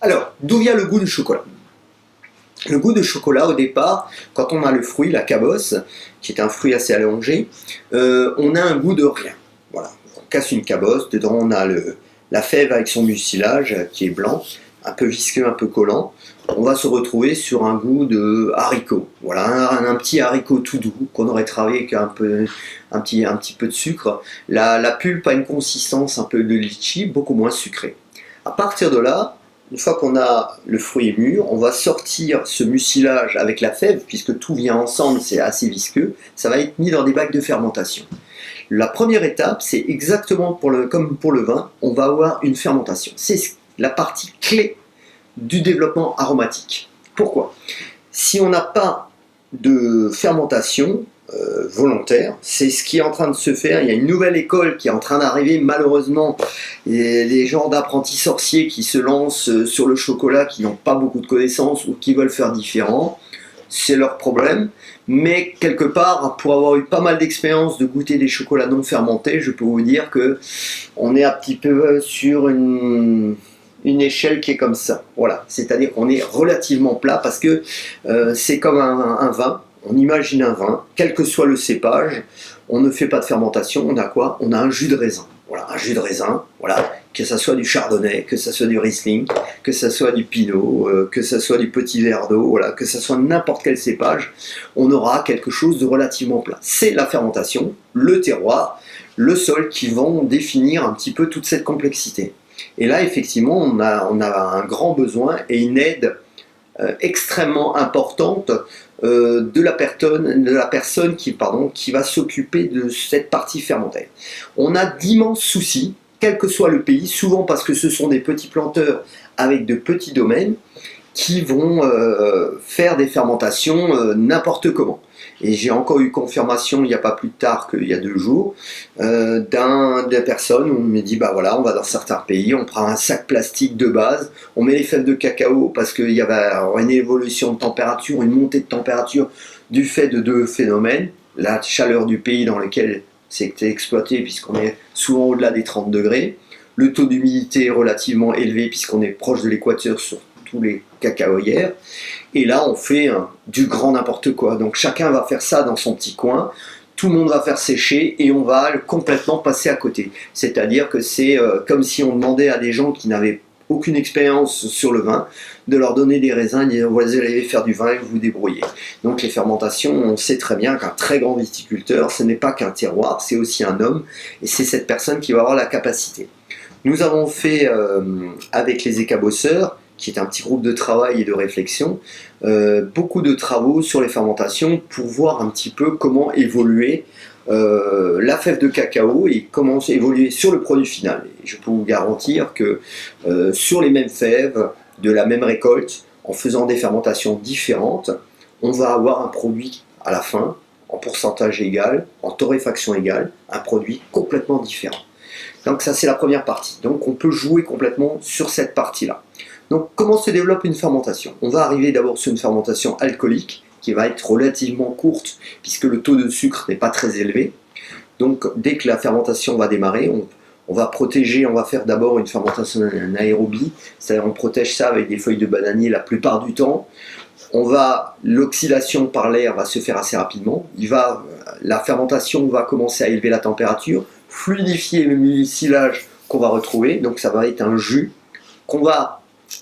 Alors, d'où vient le goût du chocolat? Le goût de chocolat, au départ, quand on a le fruit, la cabosse, qui est un fruit assez allongé, on a un goût de rien. Voilà, on casse une cabosse, dedans on a la fève avec son mucilage qui est blanc, un peu visqueux, un peu collant. On va se retrouver sur un goût de haricot. Voilà, un petit haricot tout doux qu'on aurait travaillé avec un petit peu de sucre. La pulpe a une consistance un peu de litchi, beaucoup moins sucrée. À partir de là, une fois qu'on a le fruit mûr, on va sortir ce mucilage avec la fève, puisque tout vient ensemble, c'est assez visqueux, ça va être mis dans des bacs de fermentation. La première étape, c'est exactement comme pour le vin, on va avoir une fermentation. C'est la partie clé du développement aromatique. Pourquoi? Si on n'a pas de fermentation volontaire, c'est ce qui est en train de se faire. Il y a une nouvelle école qui est en train d'arriver, malheureusement, les gens d'apprentis sorciers qui se lancent sur le chocolat, qui n'ont pas beaucoup de connaissances ou qui veulent faire différent, c'est leur problème. Mais quelque part, pour avoir eu pas mal d'expérience de goûter des chocolats non fermentés, je peux vous dire que on est un petit peu sur une échelle qui est comme ça. Voilà, c'est-à-dire qu'on est relativement plat parce que c'est comme un vin. On imagine un vin, quel que soit le cépage, on ne fait pas de fermentation, on a quoi? On a un jus de raisin. Voilà, un jus de raisin, voilà, que ça soit du chardonnay, que ça soit du riesling, que ça soit du pinot, que ça soit du petit verre d'eau, voilà, que ça soit n'importe quel cépage, on aura quelque chose de relativement plat. C'est la fermentation, le terroir, le sol qui vont définir un petit peu toute cette complexité. Et là, effectivement, on a un grand besoin et une aide extrêmement importante de la personne qui va s'occuper de cette partie fermentaire. On a d'immenses soucis, quel que soit le pays, souvent parce que ce sont des petits planteurs avec de petits domaines qui vont faire des fermentations n'importe comment. Et j'ai encore eu confirmation il n'y a pas plus tard qu'il y a 2 jours des personnes où on me dit bah voilà, on va dans certains pays, on prend un sac plastique de base, on met les fèves de cacao parce qu'il y avait une évolution de température, une montée de température du fait de 2 phénomènes, la chaleur du pays dans lequel c'est exploité puisqu'on est souvent au-delà des 30 degrés, le taux d'humidité est relativement élevé puisqu'on est proche de l'équateur sur tous les cacaoyères, et là on fait du grand n'importe quoi. Donc chacun va faire ça dans son petit coin, tout le monde va faire sécher et on va complètement passer à côté. C'est-à-dire que c'est comme si on demandait à des gens qui n'avaient aucune expérience sur le vin de leur donner des raisins et dire vous allez faire du vin et vous vous débrouillez. Donc les fermentations, on sait très bien qu'un très grand viticulteur, ce n'est pas qu'un terroir, c'est aussi un homme, et c'est cette personne qui va avoir la capacité. Nous avons fait avec les écabosseurs, qui est un petit groupe de travail et de réflexion, beaucoup de travaux sur les fermentations pour voir un petit peu comment évoluer la fève de cacao et comment évoluer sur le produit final. Et je peux vous garantir que sur les mêmes fèves, de la même récolte, en faisant des fermentations différentes, on va avoir un produit à la fin, en pourcentage égal, en torréfaction égale, un produit complètement différent. Donc ça c'est la première partie. Donc on peut jouer complètement sur cette partie-là. Donc comment se développe une fermentation? On va arriver d'abord sur une fermentation alcoolique qui va être relativement courte puisque le taux de sucre n'est pas très élevé. Donc dès que la fermentation va démarrer, on va protéger, on va faire d'abord une fermentation en aérobie, c'est-à-dire on protège ça avec des feuilles de bananier la plupart du temps. L'oxydation par l'air va se faire assez rapidement. La fermentation va commencer à élever la température, fluidifier le mucilage qu'on va retrouver, donc ça va être un jus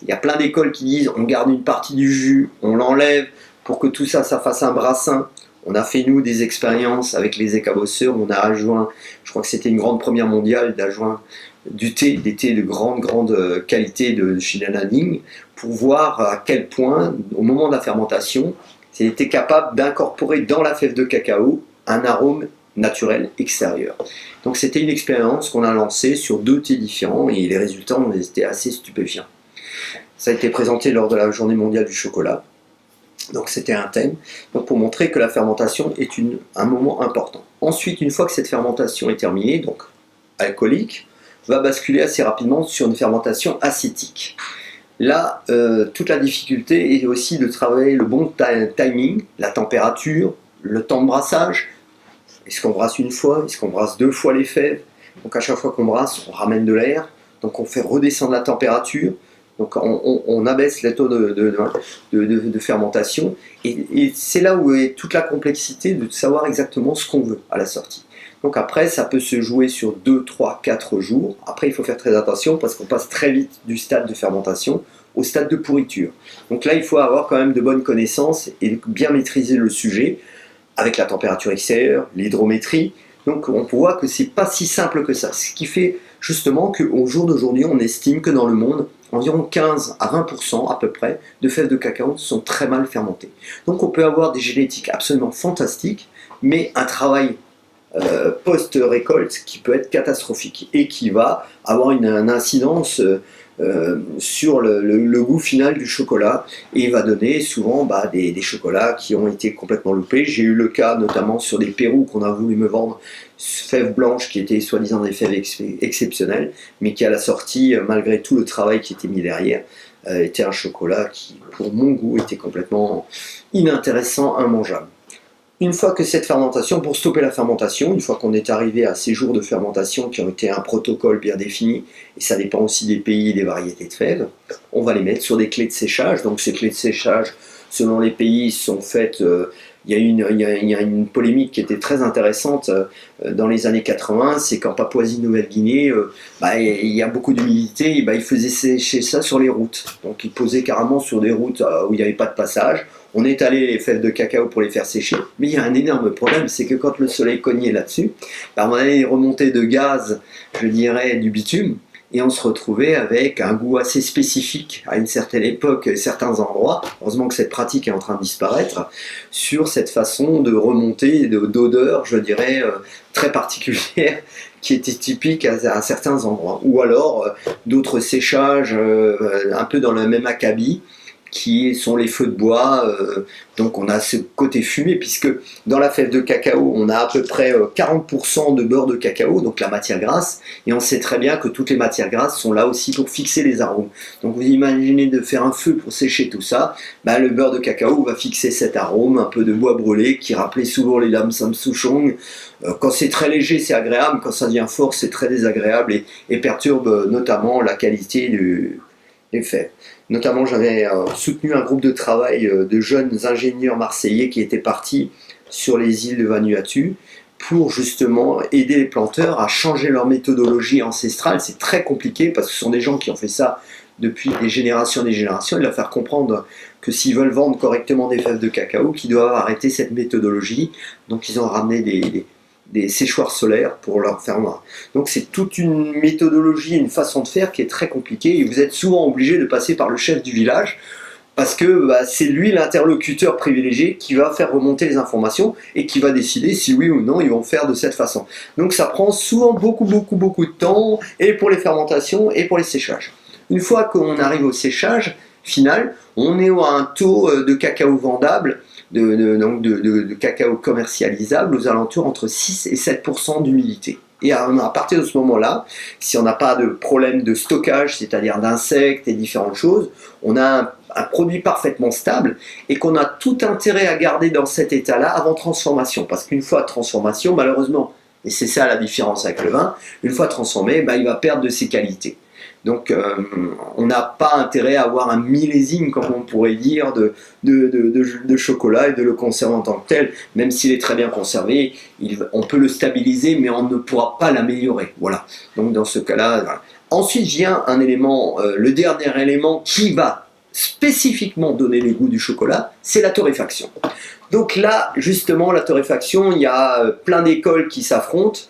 il y a plein d'écoles qui disent on garde une partie du jus, on l'enlève pour que tout ça fasse un brassin. On a fait nous des expériences avec les écabosseurs, on a adjoint, je crois que c'était une grande première mondiale d'adjoint des thés de grande qualité de chez Nanning, pour voir à quel point au moment de la fermentation c'était capable d'incorporer dans la fève de cacao un arôme naturel extérieur. Donc c'était une expérience qu'on a lancée sur 2 thés différents et les résultats ont été assez stupéfiants. Ça a été présenté lors de la journée mondiale du chocolat. Donc c'était un thème, donc pour montrer que la fermentation est un moment important. Ensuite, une fois que cette fermentation est terminée, donc alcoolique, va basculer assez rapidement sur une fermentation acétique. Là, toute la difficulté est aussi de travailler le bon timing, la température, le temps de brassage. Est-ce qu'on brasse une fois? Est-ce qu'on brasse 2 fois les fèves? Donc à chaque fois qu'on brasse, on ramène de l'air, donc on fait redescendre la température. Donc on abaisse les taux de fermentation, et c'est là où est toute la complexité de savoir exactement ce qu'on veut à la sortie. Donc après, ça peut se jouer sur 2, 3, 4 jours. Après, il faut faire très attention parce qu'on passe très vite du stade de fermentation au stade de pourriture. Donc là, il faut avoir quand même de bonnes connaissances et bien maîtriser le sujet avec la température extérieure, l'hydrométrie. Donc on voit que c'est pas si simple que ça. Ce qui fait justement qu'au jour d'aujourd'hui, on estime que dans le monde, environ 15 à 20% à peu près de fèves de cacao sont très mal fermentées. Donc on peut avoir des génétiques absolument fantastiques, mais un travail post-récolte qui peut être catastrophique et qui va avoir une incidence sur le goût final du chocolat, et il va donner souvent des chocolats qui ont été complètement loupés. J'ai eu le cas notamment sur des Pérou qu'on a voulu me vendre fèves blanches qui étaient soi-disant des fèves exceptionnelles, mais qui à la sortie, malgré tout le travail qui était mis derrière, était un chocolat qui pour mon goût était complètement inintéressant, immangeable. Une fois que cette fermentation, pour stopper la fermentation, une fois qu'on est arrivé à ces jours de fermentation qui ont été un protocole bien défini, et ça dépend aussi des pays et des variétés de fèves, on va les mettre sur des clés de séchage. Donc ces clés de séchage, selon les pays, sont faites... il y a une polémique qui était très intéressante dans les années 80, c'est qu'en Papouasie-Nouvelle-Guinée, il y a beaucoup d'humidité, et ils faisaient sécher ça sur les routes. Donc ils posaient carrément sur des routes où il n'y avait pas de passage. On étalait les fèves de cacao pour les faire sécher, mais il y a un énorme problème, c'est que quand le soleil cognait là-dessus, on avait des remontées de gaz, je dirais, du bitume, et on se retrouvait avec un goût assez spécifique à une certaine époque, certains endroits. Heureusement que cette pratique est en train de disparaître, sur cette façon de remonter d'odeur, je dirais, très particulière, qui était typique à certains endroits. Ou alors d'autres séchages un peu dans le même acabit, qui sont les feux de bois. Donc on a ce côté fumé, puisque dans la fève de cacao, on a à peu près 40% de beurre de cacao, donc la matière grasse, et on sait très bien que toutes les matières grasses sont là aussi pour fixer les arômes. Donc vous imaginez de faire un feu pour sécher tout ça, le beurre de cacao va fixer cet arôme, un peu de bois brûlé, qui rappelait souvent les lam sam souchong. Quand c'est très léger, c'est agréable, quand ça devient fort, c'est très désagréable, et perturbe notamment la qualité des fèves. Notamment, j'avais soutenu un groupe de travail de jeunes ingénieurs marseillais qui étaient partis sur les îles de Vanuatu pour justement aider les planteurs à changer leur méthodologie ancestrale. C'est très compliqué parce que ce sont des gens qui ont fait ça depuis des générations et des générations, et leur faire comprendre que s'ils veulent vendre correctement des fèves de cacao, qu'ils doivent arrêter cette méthodologie. Donc ils ont ramené des séchoirs solaires pour leur faire noir. Donc c'est toute une méthodologie, une façon de faire qui est très compliquée, et vous êtes souvent obligé de passer par le chef du village, parce que c'est lui l'interlocuteur privilégié qui va faire remonter les informations et qui va décider si oui ou non ils vont faire de cette façon. Donc ça prend souvent beaucoup de temps, et pour les fermentations et pour les séchages. Une fois qu'on arrive au séchage final, on est à un taux de cacao vendable, de cacao commercialisable, aux alentours entre 6 et 7% d'humidité. Et à partir de ce moment-là, si on n'a pas de problème de stockage, c'est-à-dire d'insectes et différentes choses, on a un produit parfaitement stable, et qu'on a tout intérêt à garder dans cet état-là avant transformation. Parce qu'une fois transformation, malheureusement, et c'est ça la différence avec le vin, une fois transformé, il va perdre de ses qualités. Donc on n'a pas intérêt à avoir un millésime, comme on pourrait dire, de chocolat, et de le conserver en tant que tel. Même s'il est très bien conservé, on peut le stabiliser, mais on ne pourra pas l'améliorer. Voilà. Donc dans ce cas-là, voilà. Ensuite vient un élément, le dernier élément qui va spécifiquement donner le goût du chocolat, c'est la torréfaction. Donc là, justement, la torréfaction, il y a plein d'écoles qui s'affrontent,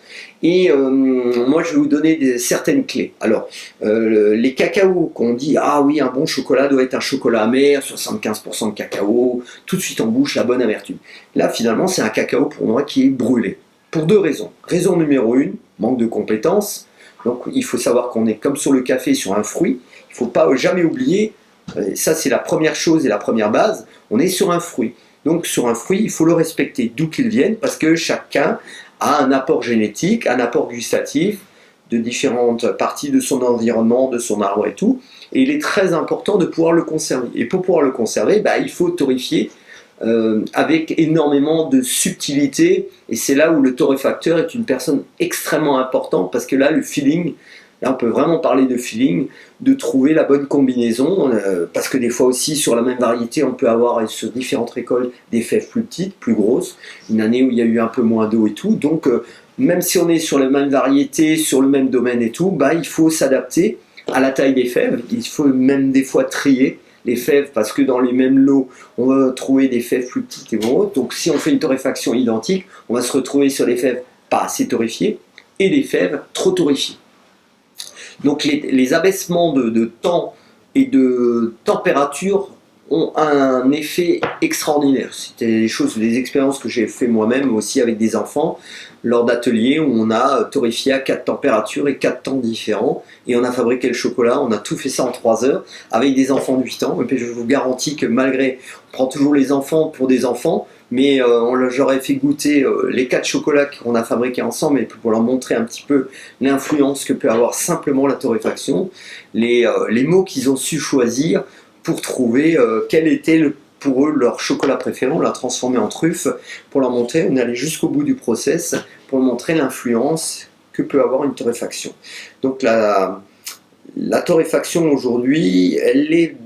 et moi je vais vous donner certaines clés. Alors, les cacaos qu'on dit, ah oui, un bon chocolat doit être un chocolat amer, 75% de cacao, tout de suite en bouche, la bonne amertume. Là, finalement, c'est un cacao pour moi qui est brûlé, pour deux raisons. Raison numéro 1, manque de compétences. Donc il faut savoir qu'on est comme sur le café, sur un fruit. Il ne faut pas jamais oublier, ça c'est la première chose et la première base, on est sur un fruit. Donc sur un fruit, il faut le respecter d'où qu'il vienne, parce que chacun a un apport génétique, un apport gustatif de différentes parties de son environnement, de son arbre et tout. Et il est très important de pouvoir le conserver. Et pour pouvoir le conserver, il faut torréfier avec énormément de subtilité. Et c'est là où le torréfacteur est une personne extrêmement importante, parce que là, le feeling Là, on peut vraiment parler de feeling, de trouver la bonne combinaison, parce que des fois aussi, sur la même variété, on peut avoir sur différentes récoltes des fèves plus petites, plus grosses, une année où il y a eu un peu moins d'eau et tout. Donc, même si on est sur les mêmes variétés, sur le même domaine et tout, bah, il faut s'adapter à la taille des fèves. Il faut même des fois trier les fèves, parce que dans les mêmes lots, on va trouver des fèves plus petites et grosses. Donc, si on fait une torréfaction identique, on va se retrouver sur des fèves pas assez torréfiées et des fèves trop torréfiées. Donc les abaissements de temps et de température ont un effet extraordinaire. C'était des expériences que j'ai fait moi-même aussi avec des enfants lors d'ateliers où on a torréfié à 4 températures et 4 temps différents et on a fabriqué le chocolat, on a tout fait ça en 3 heures avec des enfants de 8 ans. Et puis je vous garantis que malgré, on prend toujours les enfants pour des enfants, mais j'aurais fait goûter les 4 chocolats qu'on a fabriqués ensemble, et pour leur montrer un petit peu l'influence que peut avoir simplement la torréfaction, les mots qu'ils ont su choisir pour trouver quel était pour eux leur chocolat préféré. On l'a transformé en truffe pour leur montrer, on est allé jusqu'au bout du process pour montrer l'influence que peut avoir une torréfaction. Donc la torréfaction aujourd'hui,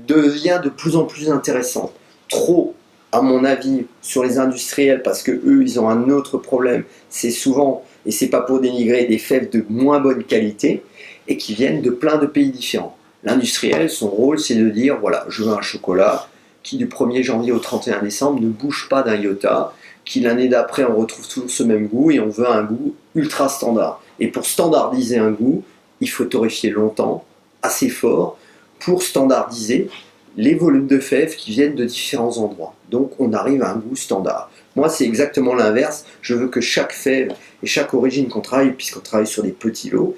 devient de plus en plus intéressante. Trop, à mon avis, sur les industriels, parce que eux, ils ont un autre problème. C'est souvent, et c'est pas pour dénigrer, des fèves de moins bonne qualité et qui viennent de plein de pays différents. L'industriel, son rôle, c'est de dire, voilà, je veux un chocolat qui du 1er janvier au 31 décembre ne bouge pas d'un iota, qui l'année d'après, on retrouve toujours ce même goût, et on veut un goût ultra standard. Et pour standardiser un goût, il faut torréfier longtemps, assez fort, pour standardiser les volumes de fèves qui viennent de différents endroits. Donc on arrive à un goût standard. Moi, c'est exactement l'inverse. Je veux que chaque fève et chaque origine qu'on travaille, puisqu'on travaille sur des petits lots,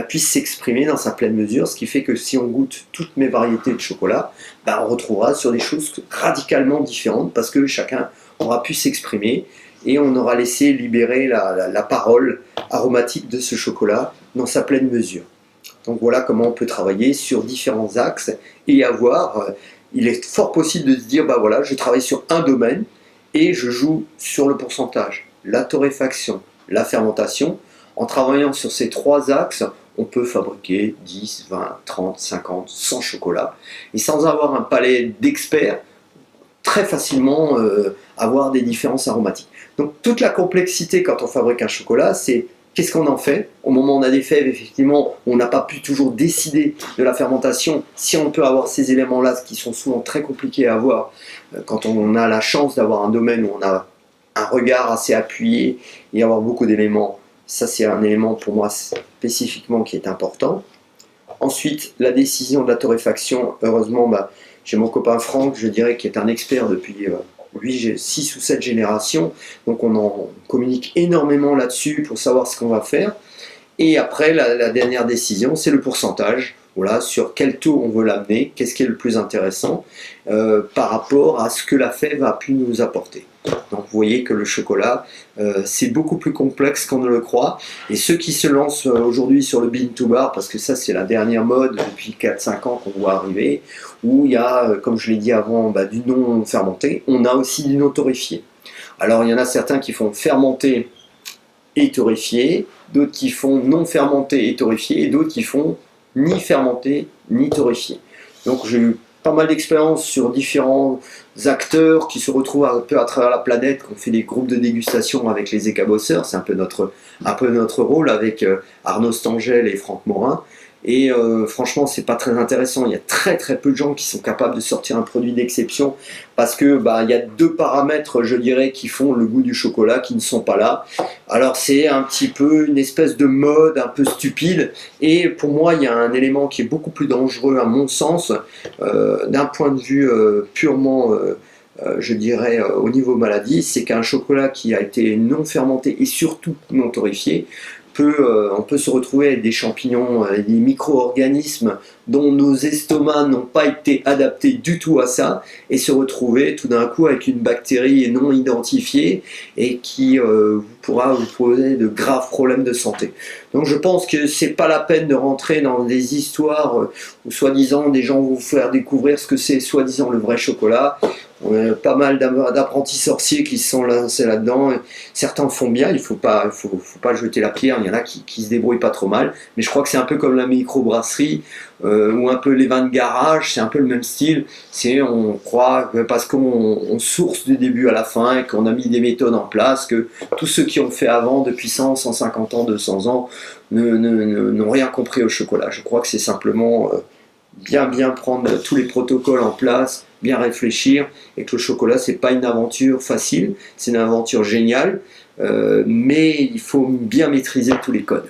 puisse s'exprimer dans sa pleine mesure, ce qui fait que si on goûte toutes mes variétés de chocolat, on retrouvera sur des choses radicalement différentes, parce que chacun aura pu s'exprimer et on aura laissé libérer la parole aromatique de ce chocolat dans sa pleine mesure. Donc voilà comment on peut travailler sur différents axes et il est fort possible de se dire, voilà, je travaille sur un domaine et je joue sur le pourcentage, la torréfaction, la fermentation. En travaillant sur ces 3 axes, on peut fabriquer 10, 20, 30, 50, 100 chocolats et sans avoir un palais d'experts, très facilement avoir des différences aromatiques. Donc toute la complexité quand on fabrique un chocolat, c'est qu'est-ce qu'on en fait? Au moment où on a des fèves, effectivement, on n'a pas pu toujours décider de la fermentation. Si on peut avoir ces éléments-là, qui sont souvent très compliqués à avoir, quand on a la chance d'avoir un domaine où on a un regard assez appuyé et avoir beaucoup d'éléments, ça c'est un élément pour moi spécifiquement qui est important. Ensuite, la décision de la torréfaction, heureusement, j'ai mon copain Franck, je dirais, qui est un expert depuis... lui, j'ai 6 ou 7 générations, donc on en communique énormément là-dessus pour savoir ce qu'on va faire. Et après, la dernière décision, c'est le pourcentage. Voilà, sur quel taux on veut l'amener, qu'est-ce qui est le plus intéressant par rapport à ce que la fève a pu nous apporter. Donc vous voyez que le chocolat, c'est beaucoup plus complexe qu'on ne le croit. Et ceux qui se lancent aujourd'hui sur le bean to bar, parce que ça c'est la dernière mode depuis 4-5 ans qu'on voit arriver, où il y a, comme je l'ai dit avant, du non fermenté, on a aussi du non torréfié. Alors il y en a certains qui font fermenter et torréfié, d'autres qui font non fermenté et torréfié, et d'autres qui font ni fermenté ni torréfié. Donc j'ai eu pas mal d'expériences sur différents acteurs qui se retrouvent un peu à travers la planète, qu'on fait des groupes de dégustation avec les écabosseurs, c'est un peu notre rôle avec Arnaud Stangel et Franck Morin. Et franchement, c'est pas très intéressant. Il y a très très peu de gens qui sont capables de sortir un produit d'exception parce que il y a 2 paramètres, je dirais, qui font le goût du chocolat qui ne sont pas là. Alors c'est un petit peu une espèce de mode un peu stupide. Et pour moi, il y a un élément qui est beaucoup plus dangereux à mon sens, d'un point de vue purement je dirais au niveau maladie, c'est qu'un chocolat qui a été non fermenté et surtout non torréfié, on peut se retrouver avec des champignons, des micro-organismes dont nos estomacs n'ont pas été adaptés du tout à ça, et se retrouver tout d'un coup avec une bactérie non identifiée et qui pourra vous poser de graves problèmes de santé. Donc je pense que c'est pas la peine de rentrer dans des histoires où soi-disant des gens vont vous faire découvrir ce que c'est soi-disant le vrai chocolat. On a pas mal d'apprentis sorciers qui se sont lancés là-dedans. Certains font bien, il faut pas jeter la pierre. Il y en a qui se débrouillent pas trop mal. Mais je crois que c'est un peu comme la microbrasserie ou un peu les vins de garage. C'est un peu le même style. On croit que parce qu'on source du début à la fin et qu'on a mis des méthodes en place, que tous ceux qui ont fait avant depuis 100, 150 ans, 200 ans n'ont rien compris au chocolat. Je crois que c'est simplement bien prendre tous les protocoles en place, bien réfléchir, et que le chocolat c'est pas une aventure facile, c'est une aventure géniale, mais il faut bien maîtriser tous les codes.